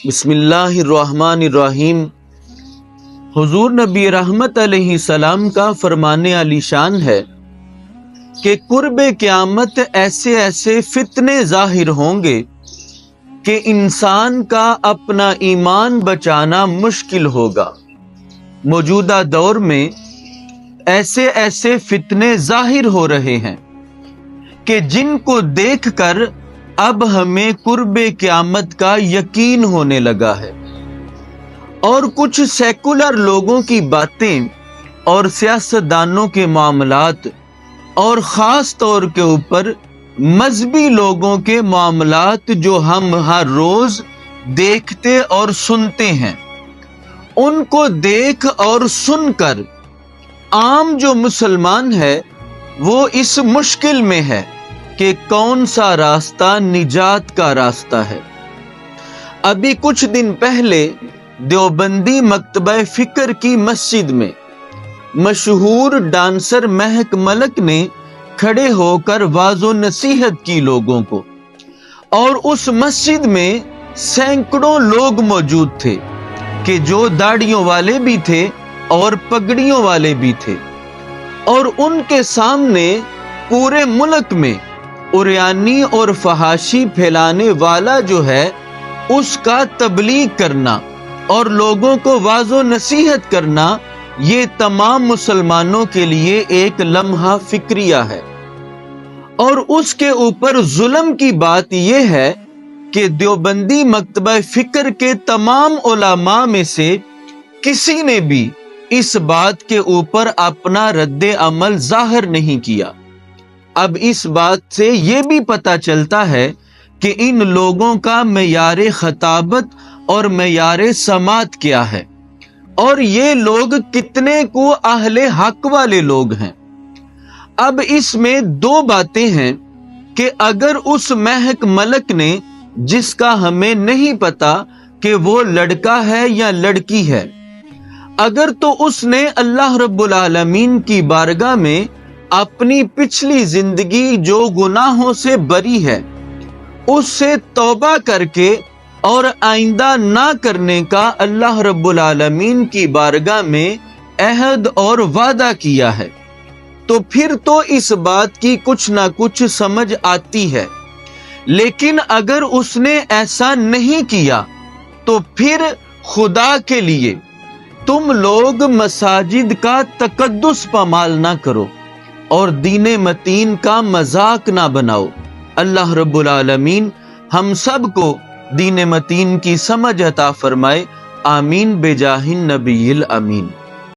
بسم اللہ الرحمن الرحیم۔ حضور نبی رحمت علیہ السلام کا فرمان علی شان ہے کہ قرب قیامت ایسے ایسے فتنے ظاہر ہوں گے کہ انسان کا اپنا ایمان بچانا مشکل ہوگا۔ موجودہ دور میں ایسے ایسے فتنے ظاہر ہو رہے ہیں کہ جن کو دیکھ کر اب ہمیں قرب قیامت کا یقین ہونے لگا ہے، اور کچھ سیکولر لوگوں کی باتیں اور سیاستدانوں کے معاملات اور خاص طور کے اوپر مذہبی لوگوں کے معاملات جو ہم ہر روز دیکھتے اور سنتے ہیں، ان کو دیکھ اور سن کر عام جو مسلمان ہے وہ اس مشکل میں ہے کہ کون سا راستہ نجات کا راستہ ہے۔ ابھی کچھ دن پہلے دیوبندی مکتبہ فکر کی مسجد میں مشہور ڈانسر مہک ملک نے کھڑے ہو کر واعظ و نصیحت کی لوگوں کو، اور اس مسجد میں سینکڑوں لوگ موجود تھے کہ جو داڑھیوں والے بھی تھے اور پگڑیوں والے بھی تھے، اور ان کے سامنے پورے ملک میں عریانی اور فحاشی پھیلانے والا جو ہے اس کا تبلیغ کرنا اور لوگوں کو واعظ و نصیحت کرنا، یہ تمام مسلمانوں کے لیے ایک لمحہ فکریہ ہے۔ اور اس کے اوپر ظلم کی بات یہ ہے کہ دیوبندی مکتبہ فکر کے تمام علماء میں سے کسی نے بھی اس بات کے اوپر اپنا رد عمل ظاہر نہیں کیا۔ اب اس بات سے یہ بھی پتہ چلتا ہے کہ ان لوگوں کا معیار خطابت اور معیار سماعت کیا ہے، اور یہ لوگ کتنے کو اہل حق والے لوگ ہیں۔ اب اس میں دو باتیں ہیں کہ اگر اس مہک ملک نے، جس کا ہمیں نہیں پتا کہ وہ لڑکا ہے یا لڑکی ہے، اگر تو اس نے اللہ رب العالمین کی بارگاہ میں اپنی پچھلی زندگی جو گناہوں سے بری ہے اس سے توبہ کر کے اور آئندہ نہ کرنے کا اللہ رب العالمین کی بارگاہ میں عہد اور وعدہ کیا ہے، تو پھر تو اس بات کی کچھ نہ کچھ سمجھ آتی ہے۔ لیکن اگر اس نے ایسا نہیں کیا تو پھر خدا کے لیے تم لوگ مساجد کا تقدس پامال نہ کرو اور دین متین کا مذاق نہ بناؤ۔ اللہ رب العالمین ہم سب کو دین متین کی سمجھ عطا فرمائے، آمین بجاہ النبی الامین۔